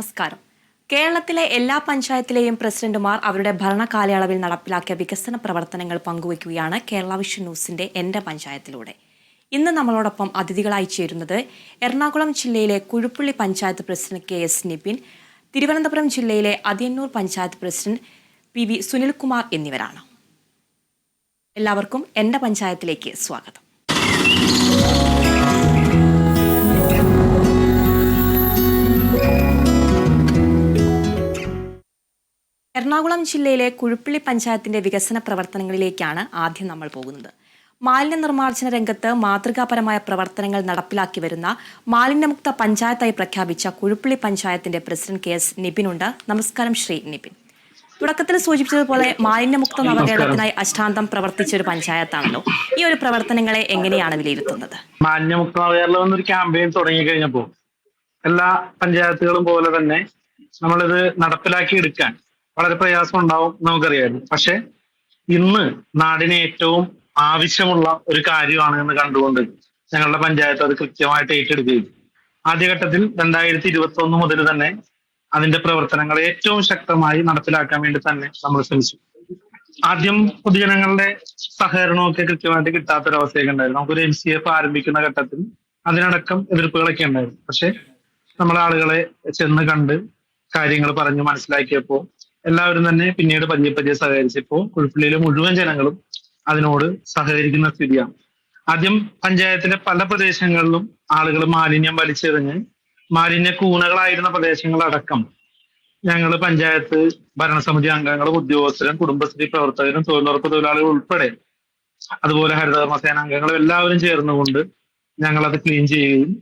നമസ്കാരം. കേരളത്തിലെ എല്ലാ പഞ്ചായത്തിലെയും പ്രസിഡന്റുമാർ അവരുടെ ഭരണകാലയളവിൽ നടപ്പിലാക്കിയ വികസന പ്രവർത്തനങ്ങൾ പങ്കുവയ്ക്കുകയാണ് കേരള വിഷൻ ന്യൂസിന്റെ എന്റെ പഞ്ചായത്തിലൂടെ. ഇന്ന് നമ്മളോടൊപ്പം അതിഥികളായി ചേരുന്നത് എറണാകുളം ജില്ലയിലെ കുഴുപ്പുള്ളി പഞ്ചായത്ത് പ്രസിഡന്റ് KS നിപിൻ, തിരുവനന്തപുരം ജില്ലയിലെ അതിയന്നൂർ പഞ്ചായത്ത് പ്രസിഡന്റ് PV സുനിൽകുമാർ എന്നിവരാണ്. എല്ലാവർക്കും എന്റെ പഞ്ചായത്തിലേക്ക് സ്വാഗതം. എറണാകുളം ജില്ലയിലെ കുഴുപ്പുള്ളി പഞ്ചായത്തിന്റെ വികസന പ്രവർത്തനങ്ങളിലേക്കാണ് ആദ്യം നമ്മൾ പോകുന്നത്. മാലിന്യ നിർമ്മാർജ്ജന രംഗത്ത് മാതൃകാപരമായ പ്രവർത്തനങ്ങൾ നടപ്പിലാക്കി വരുന്ന മാലിന്യമുക്ത പഞ്ചായത്തായി പ്രഖ്യാപിച്ച കുഴുപ്പുള്ളി പഞ്ചായത്തിന്റെ പ്രസിഡന്റ് KS നിപിനുണ്ട്. നമസ്കാരം ശ്രീ നിപിൻ. തുടക്കത്തിൽ സൂചിപ്പിച്ചതുപോലെ മാലിന്യമുക്ത നവകേരളത്തിനായി അഷ്ടാന്തം പ്രവർത്തിച്ച ഒരു പഞ്ചായത്താണല്ലോ. ഈ ഒരു പ്രവർത്തനങ്ങളെ എങ്ങനെയാണ് വിലയിരുത്തുന്നത്? മാലിന്യമുക്ത നവകേരളം എന്നൊരു ക്യാമ്പയിൻ തുടങ്ങി കഴിഞ്ഞപ്പോൾ എല്ലാ പഞ്ചായത്തുകളും പോലെ തന്നെ നമ്മളിത് നടപ്പിലാക്കി എടുക്കാൻ വളരെ പ്രയാസം ഉണ്ടാവും നമുക്കറിയായിരുന്നു. പക്ഷെ ഇന്ന് നാടിന് ഏറ്റവും ആവശ്യമുള്ള ഒരു കാര്യമാണ് എന്ന് കണ്ടുകൊണ്ട് ഞങ്ങളുടെ പഞ്ചായത്ത് അത് കൃത്യമായിട്ട് ഏറ്റെടുക്കുകയും ആദ്യഘട്ടത്തിൽ 2021 മുതൽ തന്നെ അതിന്റെ പ്രവർത്തനങ്ങൾ ഏറ്റവും ശക്തമായി നടപ്പിലാക്കാൻ വേണ്ടി തന്നെ നമ്മൾ ശ്രമിച്ചു. ആദ്യം പൊതുജനങ്ങളുടെ സഹകരണമൊക്കെ കൃത്യമായിട്ട് കിട്ടാത്തൊരവസ്ഥയൊക്കെ ഉണ്ടായിരുന്നു. നമുക്കൊരു MCF ആരംഭിക്കുന്ന ഘട്ടത്തിൽ അതിനടക്കം എതിർപ്പുകളൊക്കെ ഉണ്ടായിരുന്നു. പക്ഷെ നമ്മളെ ആളുകളെ ചെന്ന് കണ്ട് കാര്യങ്ങൾ പറഞ്ഞു മനസ്സിലാക്കിയപ്പോൾ എല്ലാവരും തന്നെ പിന്നീട് പതിയെ സഹകരിച്ചപ്പോൾ കുഴുപ്പുള്ളിയിലെ മുഴുവൻ ജനങ്ങളും അതിനോട് സഹകരിക്കുന്ന സ്ഥിതിയാണ്. ആദ്യം പഞ്ചായത്തിലെ പല പ്രദേശങ്ങളിലും ആളുകൾ മാലിന്യം വലിച്ചെറിഞ്ഞ് മാലിന്യ കൂനകളായിരുന്ന പ്രദേശങ്ങളടക്കം ഞങ്ങൾ പഞ്ചായത്ത് ഭരണസമിതി അംഗങ്ങളും ഉദ്യോഗസ്ഥരും കുടുംബശ്രീ പ്രവർത്തകരും തൊഴിലുറപ്പ് തൊഴിലാളികൾ ഉൾപ്പെടെ അതുപോലെ ഹരിതകർമ്മസേന അംഗങ്ങളും എല്ലാവരും ചേർന്നുകൊണ്ട് ഞങ്ങളത് ക്ലീൻ ചെയ്യുകയും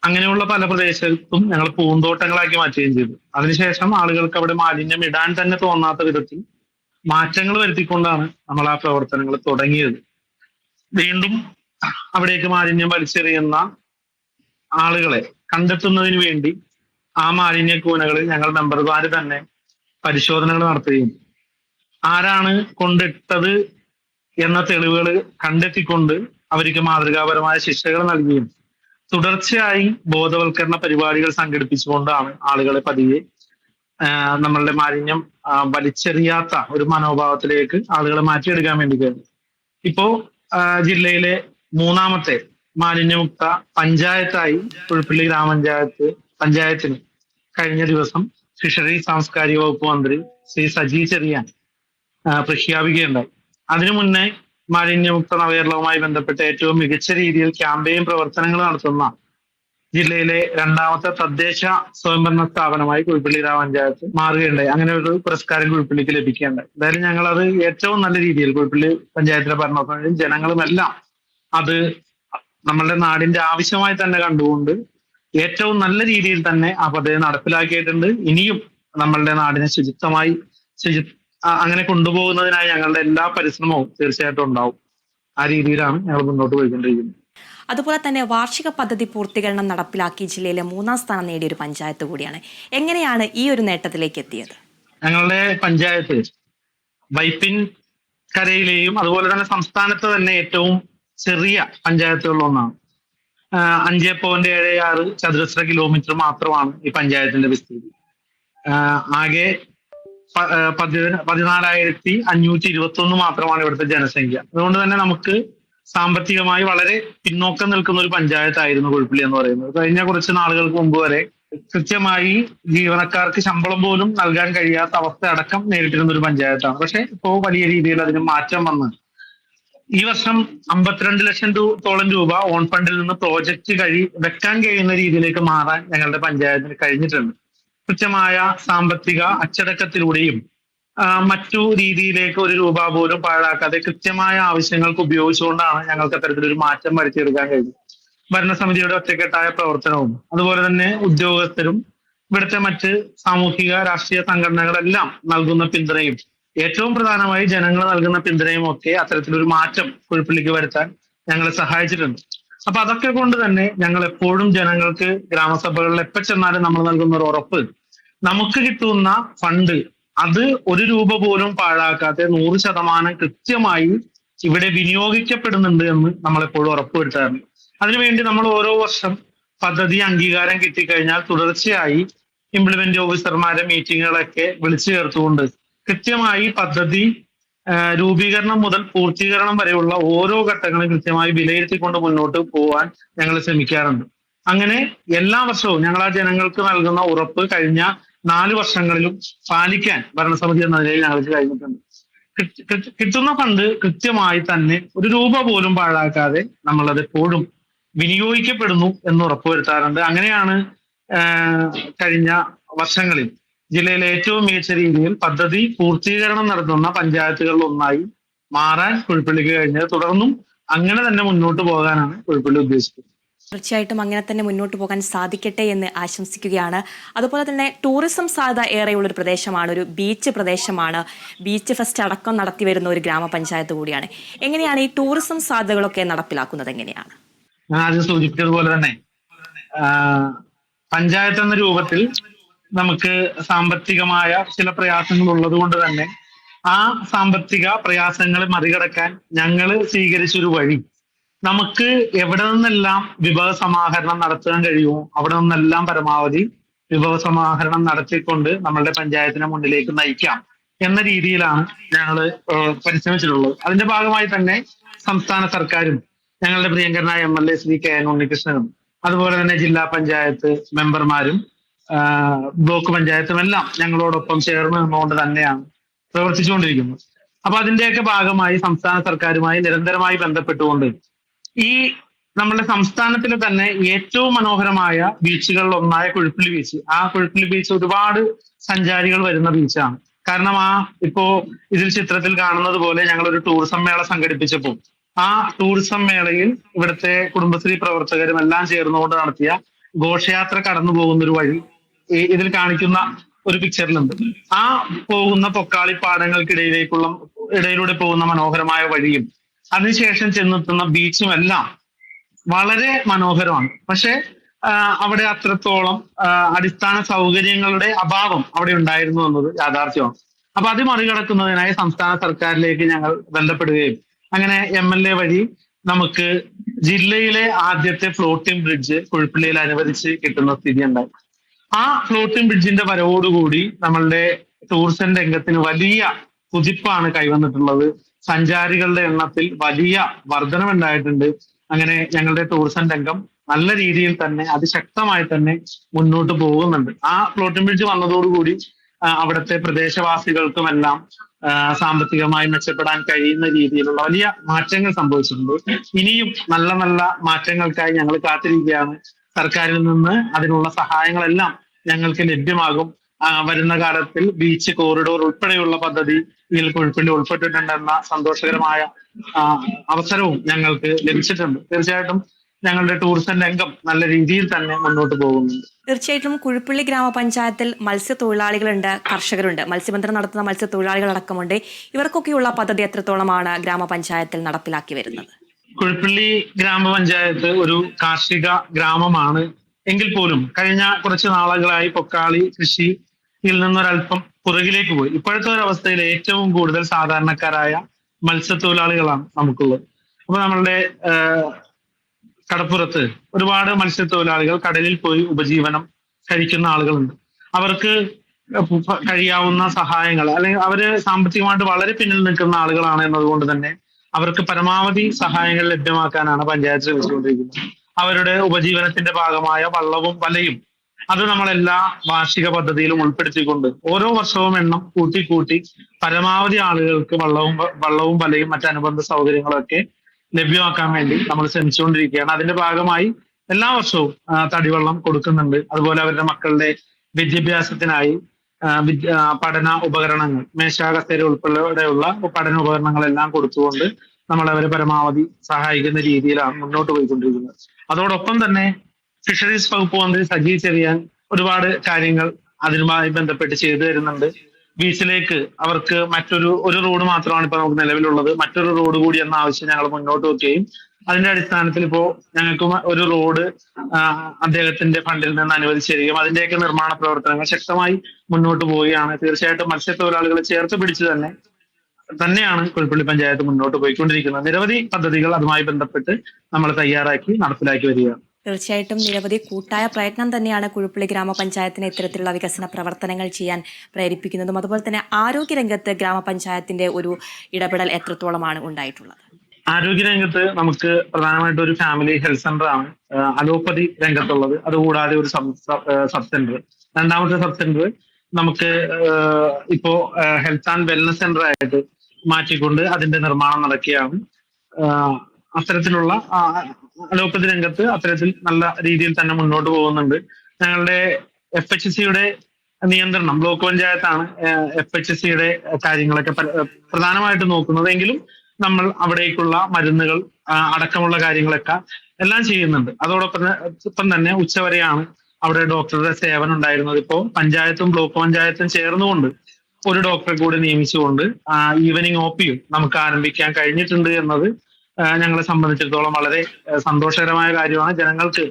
അങ്ങനെയുള്ള പല പ്രദേശത്തും ഞങ്ങൾ പൂന്തോട്ടങ്ങളാക്കി മാറ്റുകയും ചെയ്തു. അതിനുശേഷം ആളുകൾക്ക് അവിടെ മാലിന്യം ഇടാൻ തന്നെ തോന്നാത്ത വിധത്തിൽ മാറ്റങ്ങൾ വരുത്തിക്കൊണ്ടാണ് നമ്മൾ ആ പ്രവർത്തനങ്ങൾ തുടങ്ങിയത്. വീണ്ടും അവിടേക്ക് മാലിന്യം വലിച്ചെറിയുന്ന ആളുകളെ കണ്ടെത്തുന്നതിന് വേണ്ടി ആ മാലിന്യ കൂനകളിൽ ഞങ്ങൾ മെമ്പർമാര് തന്നെ പരിശോധനകൾ നടത്തുകയും ആരാണ് കൊണ്ടിട്ടത് എന്ന തെളിവുകൾ കണ്ടെത്തിക്കൊണ്ട് അവർക്ക് മാതൃകാപരമായ ശിക്ഷകൾ നൽകുകയും തുടർച്ചയായി ബോധവൽക്കരണ പരിപാടികൾ സംഘടിപ്പിച്ചുകൊണ്ടാണ് ആളുകളെ പതിയെ നമ്മളുടെ മാലിന്യം വലിച്ചെറിയാത്ത ഒരു മനോഭാവത്തിലേക്ക് ആളുകളെ മാറ്റിയെടുക്കാൻ വേണ്ടി കഴിയും. ഇപ്പോ ജില്ലയിലെ 3ാമത്തെ മാലിന്യമുക്ത പഞ്ചായത്തായി കുഴുപ്പുള്ളി പഞ്ചായത്തിന് കഴിഞ്ഞ ദിവസം ഫിഷറി സാംസ്കാരിക വകുപ്പ് മന്ത്രി ശ്രീ സജി ചെറിയാൻ പ്രഖ്യാപിക്കുകയുണ്ടായി. അതിനു മുന്നേ മാലിന്യമുക്ത നവകേരളവുമായി ബന്ധപ്പെട്ട് ഏറ്റവും മികച്ച രീതിയിൽ ക്യാമ്പയിൻ പ്രവർത്തനങ്ങൾ നടത്തുന്ന ജില്ലയിലെ 2ാമത്തെ തദ്ദേശ സ്വയംഭരണ സ്ഥാപനമായി കുഴുപ്പുള്ളി പഞ്ചായത്ത് മാറുകയുണ്ടായി. അങ്ങനെ ഒരു പുരസ്കാരം കുഴുപ്പുള്ളിക്ക് ലഭിക്കുകയുണ്ടായി. എന്തായാലും ഞങ്ങൾ അത് ഏറ്റവും നല്ല രീതിയിൽ കുഴുപ്പുള്ളി പഞ്ചായത്തിലെ ഭരണസമിതിയും ജനങ്ങളുമെല്ലാം അത് നമ്മളുടെ നാടിന്റെ ആവശ്യമായി തന്നെ കണ്ടുകൊണ്ട് ഏറ്റവും നല്ല രീതിയിൽ തന്നെ ആ പദ്ധതി നടപ്പിലാക്കിയിട്ടുണ്ട്. ഇനിയും നമ്മളുടെ നാടിനെ അങ്ങനെ കൊണ്ടുപോകുന്നതിനായി ഞങ്ങളുടെ എല്ലാ പരിശ്രമവും തീർച്ചയായിട്ടും ഉണ്ടാവും. ആ രീതിയിലാണ് ഞങ്ങൾ മുന്നോട്ട് പോയിക്കൊണ്ടിരിക്കുന്നത്. അതുപോലെ തന്നെ വാർഷിക പദ്ധതി പൂർത്തീകരണം നടപ്പിലാക്കി ജില്ലയിലെ 3ാം സ്ഥാനം നേടിയ ഒരു പഞ്ചായത്ത് കൂടിയാണ്. എങ്ങനെയാണ് ഈ ഒരു നേട്ടത്തിലേക്ക് എത്തിയത്? ഞങ്ങളുടെ പഞ്ചായത്ത് വൈപ്പിൻ കരയിലെയും അതുപോലെ തന്നെ സംസ്ഥാനത്ത് തന്നെ ഏറ്റവും ചെറിയ പഞ്ചായത്തുകളിൽ ഒന്നാണ്. 5.76 ചതുരശ്ര കിലോമീറ്റർ മാത്രമാണ് ഈ പഞ്ചായത്തിന്റെ വിസ്തൃതി. ആകെ 14,521 മാത്രമാണ് ഇവിടുത്തെ ജനസംഖ്യ. അതുകൊണ്ട് തന്നെ നമുക്ക് സാമ്പത്തികമായി വളരെ പിന്നോക്കം നിൽക്കുന്ന ഒരു പഞ്ചായത്തായിരുന്നു കുഴുപ്പുള്ളി എന്ന് പറയുന്നത്. കഴിഞ്ഞ കുറച്ച് നാളുകൾക്ക് മുമ്പ് വരെ കൃത്യമായി ജീവനക്കാർക്ക് ശമ്പളം പോലും നൽകാൻ കഴിയാത്ത അവസ്ഥ അടക്കം നേരിട്ടിരുന്ന ഒരു പഞ്ചായത്താണ്. പക്ഷെ ഇപ്പോൾ വലിയ രീതിയിൽ അതിന് മാറ്റം വന്ന് ഈ വർഷം 52 ലക്ഷത്തോളം രൂപ ഓൺ ഫണ്ടിൽ നിന്ന് പ്രോജക്റ്റ് വെക്കാൻ കഴിയുന്ന രീതിയിലേക്ക് മാറാൻ ഞങ്ങളുടെ പഞ്ചായത്തിന് കഴിഞ്ഞിട്ടുണ്ട്. കൃത്യമായ സാമ്പത്തിക അച്ചടക്കത്തിലൂടെയും മറ്റു രീതിയിലേക്ക് ഒരു രൂപ പോലും പാഴാക്കാതെ കൃത്യമായ ആവശ്യങ്ങൾക്ക് ഉപയോഗിച്ചുകൊണ്ടാണ് ഞങ്ങൾക്ക് അത്തരത്തിലൊരു മാറ്റം വരുത്തിയെടുക്കാൻ കഴിഞ്ഞത്. ഭരണസമിതിയുടെ ഒറ്റക്കെട്ടായ പ്രവർത്തനവും അതുപോലെ തന്നെ ഉദ്യോഗസ്ഥരും ഇവിടുത്തെ മറ്റ് സാമൂഹിക രാഷ്ട്രീയ സംഘടനകളെല്ലാം നൽകുന്ന പിന്തുണയും ഏറ്റവും പ്രധാനമായി ജനങ്ങൾ നൽകുന്ന പിന്തുണയും ഒക്കെ അത്തരത്തിലൊരു മാറ്റം കുഴുപ്പുള്ളിക്ക് വരുത്താൻ ഞങ്ങളെ സഹായിച്ചിട്ടുണ്ട്. അപ്പൊ അതൊക്കെ കൊണ്ട് തന്നെ ഞങ്ങൾ എപ്പോഴും ജനങ്ങൾക്ക് ഗ്രാമസഭകളിൽ എപ്പോൾ ചെന്നാലും നമ്മൾ നൽകുന്ന ഒരു ഉറപ്പ്, നമുക്ക് കിട്ടുന്ന ഫണ്ട് അത് ഒരു രൂപ പോലും പാഴാക്കാതെ 100% കൃത്യമായി ഇവിടെ വിനിയോഗിക്കപ്പെടുന്നുണ്ട് എന്ന് നമ്മളെപ്പോഴും ഉറപ്പുവരുത്താറുണ്ട്. അതിനുവേണ്ടി നമ്മൾ ഓരോ വർഷം പദ്ധതി അംഗീകാരം കിട്ടിക്കഴിഞ്ഞാൽ തുടർച്ചയായി ഇംപ്ലിമെന്റ് ഓഫീസർമാരെ മീറ്റിങ്ങുകളൊക്കെ വിളിച്ചു ചേർത്തുകൊണ്ട് കൃത്യമായി പദ്ധതി രൂപീകരണം മുതൽ പൂർത്തീകരണം വരെയുള്ള ഓരോ ഘട്ടങ്ങളും കൃത്യമായി വിലയിരുത്തിക്കൊണ്ട് മുന്നോട്ട് പോകാൻ ഞങ്ങൾ ശ്രമിക്കാറുണ്ട്. അങ്ങനെ എല്ലാ വർഷവും ഞങ്ങൾ ആ ജനങ്ങൾക്ക് നൽകുന്ന ഉറപ്പ് കഴിഞ്ഞ 4 വർഷങ്ങളിലും പാലിക്കാൻ ഭരണസമിതി എന്ന നിലയിൽ ഞങ്ങൾക്ക് കഴിഞ്ഞിട്ടുണ്ട്. കിട്ടുന്ന ഫണ്ട് കൃത്യമായി തന്നെ ഒരു രൂപ പോലും പാഴാക്കാതെ നമ്മളത് എപ്പോഴും വിനിയോഗിക്കപ്പെടുന്നു എന്ന് ഉറപ്പുവരുത്താറുണ്ട്. അങ്ങനെയാണ് കഴിഞ്ഞ വർഷങ്ങളിൽ ജില്ലയിലെ ഏറ്റവും മികച്ച രീതിയിൽ പദ്ധതി പൂർത്തീകരണം നടത്തുന്ന പഞ്ചായത്തുകളിൽ ഒന്നായി മാറാൻ കുഴിപ്പള്ളിക്ക് കഴിഞ്ഞത്. തുടർന്നും അങ്ങനെ തന്നെ മുന്നോട്ട് പോകാനാണ് കുഴിപ്പള്ളി ഉദ്ദേശിക്കുന്നത്. തീർച്ചയായിട്ടും അങ്ങനെ തന്നെ മുന്നോട്ട് പോകാൻ സാധിക്കട്ടെ എന്ന് ആശംസിക്കുകയാണ്. അതുപോലെ തന്നെ ടൂറിസം സാധ്യത ഏറെയുള്ളൊരു പ്രദേശമാണ്, ഒരു ബീച്ച് പ്രദേശമാണ്. ബീച്ച് ഫെസ്റ്റ് അടക്കം നടത്തി വരുന്ന ഒരു ഗ്രാമപഞ്ചായത്ത് കൂടിയാണ്. എങ്ങനെയാണ് ഈ ടൂറിസം സാധ്യതകളൊക്കെ നടപ്പിലാക്കുന്നത്? എങ്ങനെയാണ്? ഞാൻ ആദ്യം സൂചിപ്പിച്ചതുപോലെ തന്നെ പഞ്ചായത്ത് എന്ന രൂപത്തിൽ നമുക്ക് സാമ്പത്തികമായ ചില പ്രയാസങ്ങൾ ഉള്ളത് കൊണ്ട് തന്നെ ആ സാമ്പത്തിക പ്രയാസങ്ങളെ മറികടക്കാൻ ഞങ്ങൾ സ്വീകരിച്ചൊരു വഴി, നമുക്ക് എവിടെ നിന്നെല്ലാം വിഭവ സമാഹരണം നടത്താൻ കഴിയുമോ അവിടെ നിന്നെല്ലാം പരമാവധി വിഭവ സമാഹരണം നടത്തിക്കൊണ്ട് നമ്മളുടെ പഞ്ചായത്തിനെ മുന്നിലേക്ക് നയിക്കാം എന്ന രീതിയിലാണ് ഞങ്ങൾ പരിശ്രമിച്ചിട്ടുള്ളത്. അതിന്റെ ഭാഗമായി തന്നെ സംസ്ഥാന സർക്കാരും ഞങ്ങളുടെ പ്രിയങ്കരനായ MLA ശ്രീ KN ഉണ്ണികൃഷ്ണനും അതുപോലെ തന്നെ ജില്ലാ പഞ്ചായത്ത് മെമ്പർമാരും ബ്ലോക്ക് പഞ്ചായത്തും എല്ലാം ഞങ്ങളോടൊപ്പം ചേർന്ന് നിന്നുകൊണ്ട് തന്നെയാണ് പ്രവർത്തിച്ചുകൊണ്ടിരിക്കുന്നത്. അപ്പൊ അതിന്റെയൊക്കെ ഭാഗമായി സംസ്ഥാന സർക്കാരുമായി നിരന്തരമായി ബന്ധപ്പെട്ടുകൊണ്ട് ഈ നമ്മുടെ സംസ്ഥാനത്തിലെ തന്നെ ഏറ്റവും മനോഹരമായ ബീച്ചുകളിൽ ഒന്നായ കുഴിപ്പള്ളി ബീച്ച്, ആ കുഴിപ്പള്ളി ബീച്ച് ഒരുപാട് സഞ്ചാരികൾ വരുന്ന ബീച്ചാണ്. കാരണം ഇപ്പോ ഇതിൽ ചിത്രത്തിൽ കാണുന്നത് പോലെ ഞങ്ങൾ ഒരു ടൂറിസം മേള സംഘടിപ്പിച്ചപ്പോൾ ആ ടൂറിസം മേളയിൽ ഇവിടുത്തെ കുടുംബശ്രീ പ്രവർത്തകരും എല്ലാം ചേർന്നുകൊണ്ട് നടത്തിയ ഘോഷയാത്ര കടന്നു പോകുന്ന ഒരു വഴി ഇതിൽ കാണിക്കുന്ന ഒരു പിക്ചറിലുണ്ട്. ആ പോകുന്ന ഇടയിലൂടെ പോകുന്ന മനോഹരമായ വഴിയും അതിനുശേഷം ചെന്നെത്തുന്ന ബീച്ചും എല്ലാം വളരെ മനോഹരമാണ്. പക്ഷെ അവിടെ അത്രത്തോളം അടിസ്ഥാന സൗകര്യങ്ങളുടെ അഭാവം അവിടെ ഉണ്ടായിരുന്നു എന്നത് യാഥാർത്ഥ്യമാണ്. അപ്പൊ അത് മറികടക്കുന്നതിനായി സംസ്ഥാന സർക്കാരിലേക്ക് ഞങ്ങൾ ബന്ധപ്പെടുകയും അങ്ങനെ MLA വഴി നമുക്ക് ജില്ലയിലെ ആദ്യത്തെ ഫ്ലോട്ടിംഗ് ബ്രിഡ്ജ് കുഴിപ്പള്ളിയിൽ അനുവദിച്ച് കിട്ടുന്ന സ്ഥിതി ഉണ്ടായി. ആ ഫ്ലോട്ടിംഗ് ബ്രിഡ്ജിന്റെ വരവോടുകൂടി നമ്മളുടെ ടൂറിസം രംഗത്തിന് വലിയ കുതിപ്പാണ് കൈവന്നിട്ടുള്ളത്. സഞ്ചാരികളുടെ എണ്ണത്തിൽ വലിയ വർധനവുണ്ടായിട്ടുണ്ട്. അങ്ങനെ ഞങ്ങളുടെ ടൂറിസം രംഗം നല്ല രീതിയിൽ തന്നെ അതിശക്തമായി തന്നെ മുന്നോട്ട് പോകുന്നുണ്ട്. ആ ഫ്ലോട്ടിംഗ് ബ്രിഡ്ജ് വന്നതോടുകൂടി അവിടുത്തെ പ്രദേശവാസികൾക്കുമെല്ലാം സാമ്പത്തികമായി മെച്ചപ്പെടാൻ കഴിയുന്ന രീതിയിലുള്ള വലിയ മാറ്റങ്ങൾ സംഭവിച്ചിട്ടുണ്ട്. ഇനിയും നല്ല നല്ല മാറ്റങ്ങൾക്കായി ഞങ്ങൾ കാത്തിരിക്കുകയാണ്. സർക്കാരിൽ നിന്ന് അതിനുള്ള സഹായങ്ങളെല്ലാം ഞങ്ങൾക്ക് ലഭ്യമാകും. വരുന്ന കാലത്തിൽ ബീച്ച് കോറിഡോർ ഉൾപ്പെടെയുള്ള പദ്ധതിയിൽ കുഴിപ്പള്ളി ഉൾപ്പെട്ടിട്ടുണ്ടെന്ന സന്തോഷകരമായ അവസരവും ഞങ്ങൾക്ക് ലഭിച്ചിട്ടുണ്ട്. തീർച്ചയായിട്ടും ഞങ്ങളുടെ ടൂറിസം രംഗം നല്ല രീതിയിൽ തന്നെ മുന്നോട്ട് പോകുന്നുണ്ട്. തീർച്ചയായിട്ടും കുഴിപ്പള്ളി ഗ്രാമപഞ്ചായത്തിൽ മത്സ്യത്തൊഴിലാളികളുണ്ട്, കർഷകരുണ്ട്, മത്സ്യബന്ധനം നടത്തുന്ന മത്സ്യത്തൊഴിലാളികൾ അടക്കമുണ്ട്. ഇവർക്കൊക്കെയുള്ള പദ്ധതി എത്രത്തോളമാണ് ഗ്രാമപഞ്ചായത്തിൽ നടപ്പിലാക്കി വരുന്നത്? കുഴിപ്പള്ളി ഗ്രാമപഞ്ചായത്ത് ഒരു കാർഷിക ഗ്രാമമാണ് എങ്കിൽ പോലും കഴിഞ്ഞ കുറച്ച് നാളുകളായി പൊക്കാളി കൃഷിയിൽ നിന്നൊരൽപ്പം പുറകിലേക്ക് പോയി. ഇപ്പോഴത്തെ ഒരു അവസ്ഥയിൽ ഏറ്റവും കൂടുതൽ സാധാരണക്കാരായ മത്സ്യത്തൊഴിലാളികളാണ് നമുക്കുള്ളത്. അപ്പൊ നമ്മളുടെ കടപ്പുറത്ത് ഒരുപാട് മത്സ്യത്തൊഴിലാളികൾ കടലിൽ പോയി ഉപജീവനം കഴിക്കുന്ന ആളുകളുണ്ട്. അവർക്ക് കഴിയാവുന്ന സഹായങ്ങൾ അല്ലെങ്കിൽ അവര് സാമ്പത്തികമായിട്ട് വളരെ പിന്നിൽ നിൽക്കുന്ന ആളുകളാണ് എന്നതുകൊണ്ട് തന്നെ അവർക്ക് പരമാവധി സഹായങ്ങൾ ലഭ്യമാക്കാനാണ് പഞ്ചായത്ത് ശ്രമിച്ചുകൊണ്ടിരിക്കുന്നത്. അവരുടെ ഉപജീവനത്തിന്റെ ഭാഗമായ വള്ളവും വലയും അത് നമ്മളെല്ലാ വാർഷിക പദ്ധതിയിലും ഉൾപ്പെടുത്തിക്കൊണ്ട് ഓരോ വർഷവും എണ്ണം കൂട്ടി പരമാവധി ആളുകൾക്ക് വള്ളവും വലയും മറ്റനുബന്ധ സൗകര്യങ്ങളൊക്കെ ലഭ്യമാക്കാൻ വേണ്ടി നമ്മൾ ശ്രമിച്ചുകൊണ്ടിരിക്കുകയാണ്. അതിന്റെ ഭാഗമായി എല്ലാ വർഷവും തടിവെള്ളം കൊടുക്കുന്നുണ്ട്. അതുപോലെ അവരുടെ മക്കളുടെ വിദ്യാഭ്യാസത്തിനായി പഠന ഉപകരണങ്ങൾ, മേശാകസേര ഉൾപ്പെടെയുള്ള പഠന ഉപകരണങ്ങളെല്ലാം കൊടുത്തുകൊണ്ട് നമ്മൾ അവരെ പരമാവധി സഹായിക്കുന്ന രീതിയിലാണ് മുന്നോട്ട് പോയിക്കൊണ്ടിരിക്കുന്നത്. അതോടൊപ്പം തന്നെ ഫിഷറീസ് വകുപ്പ് മന്ത്രി സജി ചെറിയാൻ ഒരുപാട് കാര്യങ്ങൾ അതിനുമായി ബന്ധപ്പെട്ട് ചെയ്തു തരുന്നുണ്ട്. ബീച്ചിലേക്ക് അവർക്ക് ഒരു റോഡ് മാത്രമാണ് ഇപ്പൊ നമുക്ക് നിലവിലുള്ളത്. മറ്റൊരു റോഡ് കൂടി എന്ന ആവശ്യം ഞങ്ങൾ മുന്നോട്ട് വെക്കുകയും അതിന്റെ അടിസ്ഥാനത്തിൽ ഇപ്പോ ഞങ്ങൾക്ക് ഒരു റോഡ് അദ്ദേഹത്തിന്റെ ഫണ്ടിൽ നിന്ന് അനുവദിച്ചു തരികയും അതിന്റെയൊക്കെ നിർമ്മാണ പ്രവർത്തനങ്ങൾ ശക്തമായി മുന്നോട്ട് പോവുകയാണ്. തീർച്ചയായിട്ടും മത്സ്യത്തൊഴിലാളികളെ ചേർത്ത് പിടിച്ച് തന്നെയാണ് കുഴിപ്പള്ളി പഞ്ചായത്ത് മുന്നോട്ട് പോയിക്കൊണ്ടിരിക്കുന്നത്. നിരവധി പദ്ധതികൾ അതുമായി ബന്ധപ്പെട്ട് നമ്മൾ തയ്യാറാക്കി നടപ്പിലാക്കി വരികയാണ്. തീർച്ചയായിട്ടും നിരവധി കൂട്ടായ പ്രയത്നം തന്നെയാണ് കുഴുപ്പള്ളി ഗ്രാമപഞ്ചായത്തിനെ ഇത്തരത്തിലുള്ള വികസന പ്രവർത്തനങ്ങൾ ചെയ്യാൻ പ്രേരിപ്പിക്കുന്നതും. അതുപോലെ തന്നെ ആരോഗ്യരംഗത്ത് ഗ്രാമപഞ്ചായത്തിന്റെ ഒരു ഇടപെടൽ എത്രത്തോളമാണ് ഉണ്ടായിട്ടുള്ളത്? ആരോഗ്യരംഗത്ത് നമുക്ക് പ്രധാനമായിട്ടും ഒരു ഫാമിലി ഹെൽത്ത് സെന്റർ ആണ് അലോപ്പതി രംഗത്തുള്ളത്. അതുകൂടാതെ ഒരു സബ് സെന്റർ, രണ്ടാമത്തെ സബ് സെന്റർ നമുക്ക് ഇപ്പോ ഹെൽത്ത് ആൻഡ് വെൽനസ് സെന്റർ ആയിട്ട് മാറ്റിക്കൊണ്ട് അതിന്റെ നിർമ്മാണം നടക്കുകയാണ്. അത്തരത്തിലുള്ള അലോപ്പതി രംഗത്ത് അത്തരത്തിൽ നല്ല രീതിയിൽ തന്നെ മുന്നോട്ട് പോകുന്നുണ്ട്. ഞങ്ങളുടെ FHCയുടെ നിയന്ത്രണം ബ്ലോക്ക് പഞ്ചായത്താണ് FHCയുടെ കാര്യങ്ങളൊക്കെ പ്രധാനമായിട്ട് നോക്കുന്നത്. എങ്കിലും നമ്മൾ അവിടേക്കുള്ള മരുന്നുകൾ അടക്കമുള്ള കാര്യങ്ങളൊക്കെ എല്ലാം ചെയ്യുന്നുണ്ട്. അതോടൊപ്പം തന്നെ ഉച്ചവരെയാണ് അവിടെ ഡോക്ടറുടെ സേവനം ഉണ്ടായിരുന്നത്. ഇപ്പോൾ പഞ്ചായത്തും ബ്ലോക്ക് പഞ്ചായത്തും ചേർന്നുകൊണ്ട് ഒരു ഡോക്ടറെ കൂടി നിയമിച്ചുകൊണ്ട് ഈവനിങ് OP നമുക്ക് ആരംഭിക്കാൻ കഴിഞ്ഞിട്ടുണ്ട് എന്നത് ഞങ്ങളെ സംബന്ധിച്ചിടത്തോളം വളരെ സന്തോഷകരമായ കാര്യമാണ്. ജനങ്ങൾക്ക്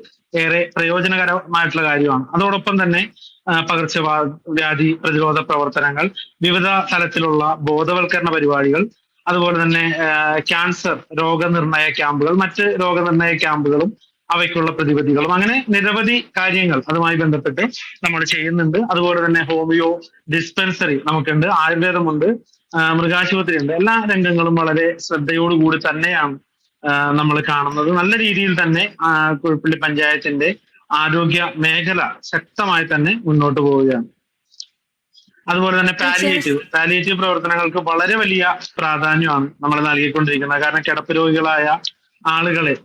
ഏറെ പ്രയോജനകരമായിട്ടുള്ള കാര്യമാണ്. അതോടൊപ്പം തന്നെ പകർച്ചവ്യാധി പ്രതിരോധ പ്രവർത്തനങ്ങൾ, വിവിധ തലത്തിലുള്ള ബോധവൽക്കരണ പരിപാടികൾ, അതുപോലെ തന്നെ ക്യാൻസർ രോഗനിർണയ ക്യാമ്പുകൾ, മറ്റ് രോഗനിർണയ ക്യാമ്പുകളും അവയ്ക്കുള്ള പ്രതിവിധികളും, അങ്ങനെ നിരവധി കാര്യങ്ങൾ അതുമായി ബന്ധപ്പെട്ട് നമ്മൾ ചെയ്യുന്നുണ്ട്. അതുപോലെ തന്നെ ഹോമിയോ ഡിസ്പെൻസറി നമുക്കുണ്ട്, ആയുർവേദമുണ്ട്, മൃഗാശുപത്രി ഉണ്ട്. എല്ലാ രംഗങ്ങളും വളരെ ശ്രദ്ധയോടുകൂടി തന്നെയാണ് നമ്മൾ കാണുന്നത്. നല്ല രീതിയിൽ തന്നെ കുഴുപ്പള്ളി പഞ്ചായത്തിന്റെ ആരോഗ്യ മേഖല ശക്തമായി തന്നെ മുന്നോട്ട് പോവുകയാണ്. അതുപോലെ തന്നെ പാലിയേറ്റീവ് പ്രവർത്തനങ്ങൾക്ക് വളരെ വലിയ പ്രാധാന്യമാണ് നമ്മൾ നൽകിക്കൊണ്ടിരിക്കുന്നത്. കാരണം കിടപ്പ് രോഗികളായ ആളുകളെ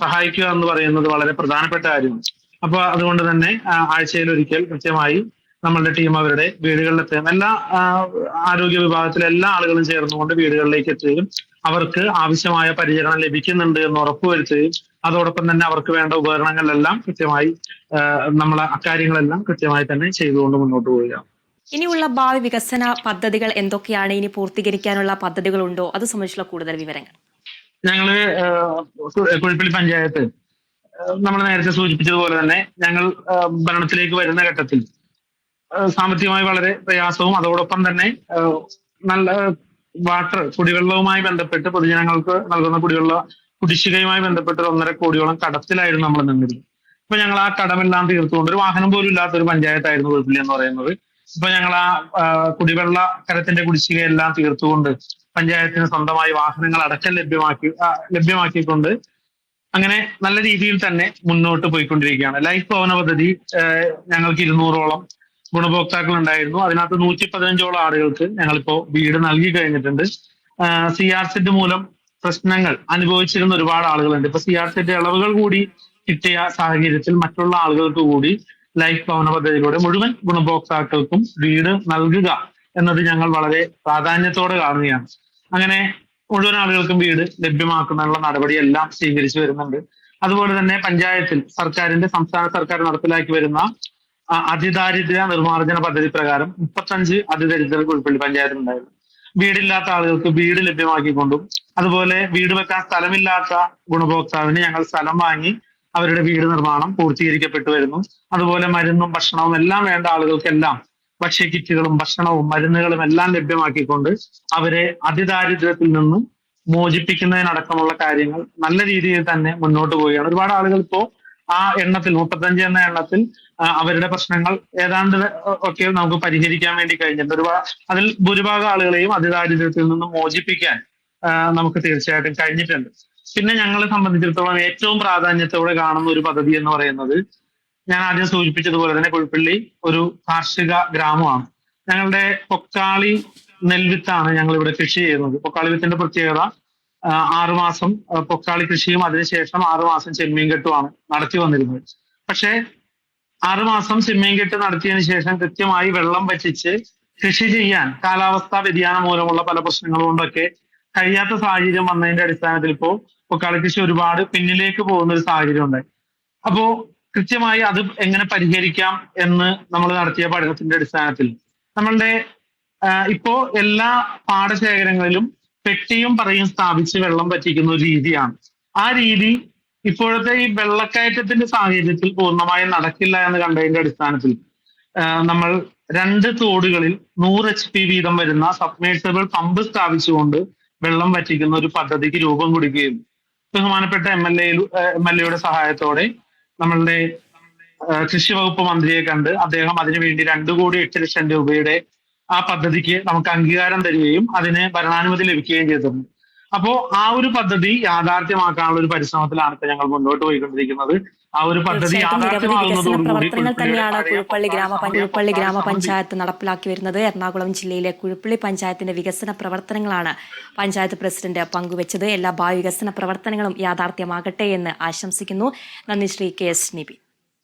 സഹായിക്കുക എന്ന് പറയുന്നത് വളരെ പ്രധാനപ്പെട്ട കാര്യമാണ്. അപ്പൊ അതുകൊണ്ട് തന്നെ ആഴ്ചയിൽ ഒരിക്കൽ കൃത്യമായി നമ്മളുടെ ടീം അവരുടെ വീടുകളിലെത്തുകയും എല്ലാ ആരോഗ്യ വിഭാഗത്തിലെ എല്ലാ ആളുകളും ചേർന്നുകൊണ്ട് വീടുകളിലേക്ക് എത്തുകയും അവർക്ക് ആവശ്യമായ പരിചരണം ലഭിക്കുന്നുണ്ട് എന്ന് ഉറപ്പുവരുത്തുകയും അതോടൊപ്പം തന്നെ അവർക്ക് വേണ്ട ഉപകരണങ്ങളെല്ലാം കൃത്യമായി നമ്മൾ അക്കാര്യങ്ങളെല്ലാം കൃത്യമായി തന്നെ ചെയ്തുകൊണ്ട് മുന്നോട്ട് പോവുകയാണ്. ഇനിയുള്ള ഭാവി വികസന പദ്ധതികൾ എന്തൊക്കെയാണ്? ഇനി പൂർത്തീകരിക്കാനുള്ള പദ്ധതികളുണ്ടോ? അത് സംബന്ധിച്ചുള്ള കൂടുതൽ വിവരങ്ങൾ. ഞങ്ങള് കുഴുപ്പള്ളി പഞ്ചായത്ത് നമ്മൾ നേരത്തെ സൂചിപ്പിച്ചതുപോലെ തന്നെ ഞങ്ങൾ ഭരണത്തിലേക്ക് വരുന്ന ഘട്ടത്തിൽ സാമ്പത്തികമായി വളരെ പ്രയാസവും അതോടൊപ്പം തന്നെ നല്ല കുടിവെള്ളവുമായി ബന്ധപ്പെട്ട് പൊതുജനങ്ങൾക്ക് നൽകുന്ന കുടിശ്ശികയുമായി ബന്ധപ്പെട്ട് 1.5 കോടിയോളം കടത്തിലായിരുന്നു നമ്മൾ നിന്നിരുന്നത്. ഇപ്പൊ ഞങ്ങൾ ആ കടമെല്ലാം തീർത്തുകൊണ്ട് ഒരു വാഹനം പോലും ഇല്ലാത്ത ഒരു പഞ്ചായത്തായിരുന്നു കുഴുപ്പള്ളി എന്ന് പറയുന്നത്. ഇപ്പൊ ഞങ്ങൾ ആ കുടിവെള്ള കരത്തിന്റെ കുടിശ്ശികയെല്ലാം തീർത്തുകൊണ്ട് പഞ്ചായത്തിന് സ്വന്തമായി വാഹനങ്ങൾ അടക്കം ലഭ്യമാക്കിക്കൊണ്ട് അങ്ങനെ നല്ല രീതിയിൽ തന്നെ മുന്നോട്ട് പോയിക്കൊണ്ടിരിക്കുകയാണ്. ലൈഫ് ഭവന പദ്ധതി ഞങ്ങൾക്ക് 200ഓളം ഗുണഭോക്താക്കൾ ഉണ്ടായിരുന്നു. അതിനകത്ത് 115ഓളം ആളുകൾക്ക് ഞങ്ങളിപ്പോ വീട് നൽകി കഴിഞ്ഞിട്ടുണ്ട്. CRZ മൂലം പ്രശ്നങ്ങൾ അനുഭവിച്ചിരുന്ന ഒരുപാട് ആളുകളുണ്ട്. ഇപ്പൊ CRZ ഇളവുകൾ കൂടി കിട്ടിയ സാഹചര്യത്തിൽ മറ്റുള്ള ആളുകൾക്ക് കൂടി ലൈഫ് ഭവന പദ്ധതിയിലൂടെ മുഴുവൻ ഗുണഭോക്താക്കൾക്കും വീട് നൽകുക എന്നത് ഞങ്ങൾ വളരെ പ്രാധാന്യത്തോടെ കാണുകയാണ്. അങ്ങനെ മുഴുവൻ ആളുകൾക്കും വീട് ലഭ്യമാക്കുന്നതിനുള്ള നടപടിയെല്ലാം സ്വീകരിച്ചു വരുന്നുണ്ട്. അതുപോലെ തന്നെ പഞ്ചായത്തിൽ സംസ്ഥാന സർക്കാർ നടപ്പിലാക്കി വരുന്ന അതിദാരിദ്ര്യ നിർമ്മാർജ്ജന പദ്ധതി പ്രകാരം 35 അതിദരിദ്രർ കുഴുപ്പള്ളി പഞ്ചായത്തിലുണ്ടായിരുന്നു. വീടില്ലാത്ത ആളുകൾക്ക് വീട് ലഭ്യമാക്കിക്കൊണ്ടും അതുപോലെ വീട് വെക്കാൻ സ്ഥലമില്ലാത്ത ഗുണഭോക്താവിന് ഞങ്ങൾ സ്ഥലം വാങ്ങി അവരുടെ വീട് നിർമ്മാണം പൂർത്തീകരിക്കപ്പെട്ടു വരുന്നു. അതുപോലെ മരുന്നും ഭക്ഷണവും എല്ലാം വേണ്ട ആളുകൾക്കെല്ലാം ഭക്ഷ്യക്കിറ്റുകളും ഭക്ഷണവും മരുന്നുകളും എല്ലാം ലഭ്യമാക്കിക്കൊണ്ട് അവരെ അതിദാരിദ്ര്യത്തിൽ നിന്നും മോചിപ്പിക്കുന്നതിനടക്കമുള്ള കാര്യങ്ങൾ നല്ല രീതിയിൽ തന്നെ മുന്നോട്ട് പോവുകയാണ്. ഒരുപാട് ആളുകൾ ഇപ്പോ ആ എണ്ണത്തിൽ 35 എന്ന എണ്ണത്തിൽ അവരുടെ പ്രശ്നങ്ങൾ ഏതാണ്ട് ഒക്കെ നമുക്ക് പരിഹരിക്കാൻ വേണ്ടി കഴിഞ്ഞിട്ടുണ്ട്. അതിൽ ഭൂരിഭാഗം ആളുകളെയും അതിദാരിദ്ര്യത്തിൽ നിന്നും മോചിപ്പിക്കാൻ നമുക്ക് തീർച്ചയായിട്ടും കഴിഞ്ഞിട്ടുണ്ട്. പിന്നെ ഞങ്ങളെ സംബന്ധിച്ചിടത്തോളം ഏറ്റവും പ്രാധാന്യത്തോടെ കാണുന്ന ഒരു പദ്ധതി എന്ന് പറയുന്നത് ഞാൻ ആദ്യം സൂചിപ്പിച്ചതുപോലെ തന്നെ കുഴുപ്പള്ളി ഒരു കാർഷിക ഗ്രാമമാണ്. ഞങ്ങളുടെ പൊക്കാളി നെൽവിത്താണ് ഞങ്ങൾ ഇവിടെ കൃഷി ചെയ്യുന്നത്. പൊക്കാളി വിത്തിന്റെ പ്രത്യേകത 6 മാസം പൊക്കാളി കൃഷിയും അതിനുശേഷം 6 മാസം ചെമ്മീൻ കെട്ടുമാണ് നടത്തി വന്നിരുന്നത്. പക്ഷേ 6 മാസം ചെമ്മീൻ കെട്ട് നടത്തിയതിനു ശേഷം കൃത്യമായി വെള്ളം വറ്റിച്ച് കൃഷി ചെയ്യാൻ കാലാവസ്ഥാ വ്യതിയാനം മൂലമുള്ള പല പ്രശ്നങ്ങൾ കൊണ്ടൊക്കെ കഴിയാത്ത സാഹചര്യം വന്നതിന്റെ അടിസ്ഥാനത്തിൽ ഇപ്പോ പൊക്കാളി കൃഷി ഒരുപാട് പിന്നിലേക്ക് പോകുന്ന ഒരു സാഹചര്യം ഉണ്ടായി. അപ്പോ കൃത്യമായി അത് എങ്ങനെ പരിഹരിക്കാം എന്ന് നമ്മൾ നടത്തിയ പഠനത്തിന്റെ അടിസ്ഥാനത്തിൽ നമ്മളുടെ ഇപ്പോ എല്ലാ പാടശേഖരങ്ങളിലും പെട്ടിയും പറയും സ്ഥാപിച്ച് വെള്ളം വറ്റിക്കുന്ന ഒരു രീതിയാണ്. ആ രീതി ഇപ്പോഴത്തെ ഈ വെള്ളക്കയറ്റത്തിന്റെ സാഹചര്യത്തിൽ പൂർണ്ണമായും നടക്കില്ല എന്ന് കണ്ടതിന്റെ അടിസ്ഥാനത്തിൽ നമ്മൾ 2 തോടുകളിൽ 100 HP വീതം വരുന്ന സബ്മേഴ്സിബിൾ പമ്പ് സ്ഥാപിച്ചുകൊണ്ട് വെള്ളം വറ്റിക്കുന്ന ഒരു പദ്ധതിക്ക് രൂപം കൊടുക്കുകയും ബഹുമാനപ്പെട്ട എം എൽ എയുടെ സഹായത്തോടെ നമ്മളുടെ കൃഷി വകുപ്പ് മന്ത്രിയെ കണ്ട് അദ്ദേഹം അതിനുവേണ്ടി 2,08,00,000 രൂപയുടെ ആ പദ്ധതിക്ക് നമുക്ക് അംഗീകാരം തരികയും അതിന് ഭരണാനുമതി ലഭിക്കുകയും ചെയ്തിരുന്നു. അപ്പോ ആ ഒരു പദ്ധതി യാഥാർത്ഥ്യമാക്കാനുള്ള ഒരു പരിശ്രമത്തിലാണ് ഇപ്പൊ ഞങ്ങൾ മുന്നോട്ട് പോയിക്കൊണ്ടിരിക്കുന്നത്. ആ ഒരു പദ്ധതി തീർച്ചയായിട്ടും നിരവധി വികസന യാഥാർത്ഥ്യമാകുന്നതോടുകൂടി പ്രവർത്തനങ്ങൾ തന്നെയാണ് കുഴുപ്പള്ളി സമയം ഗ്രാമപഞ്ചായത്ത് നടപ്പിലാക്കി വരുന്നത്. എറണാകുളം ജില്ലയിലെ കുഴുപ്പള്ളി പഞ്ചായത്തിന്റെ വികസന പ്രവർത്തനങ്ങളാണ് പഞ്ചായത്ത് പ്രസിഡന്റ് പങ്കുവച്ചത്. എല്ലാ ഭാവി വികസന പ്രവർത്തനങ്ങളും യാഥാർത്ഥ്യമാകട്ടെ എന്ന് ആശംസിക്കുന്നു. നന്ദി ശ്രീ KS നിബിൻ.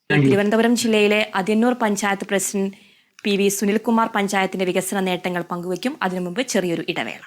തിരുവനന്തപുരം ജില്ലയിലെ അതിയന്നൂർ പഞ്ചായത്ത് പ്രസിഡന്റ് PV സുനിൽകുമാർ പഞ്ചായത്തിന്റെ വികസന നേട്ടങ്ങൾ പങ്കുവയ്ക്കും. അതിനു മുമ്പ് ചെറിയൊരു ഇടവേള.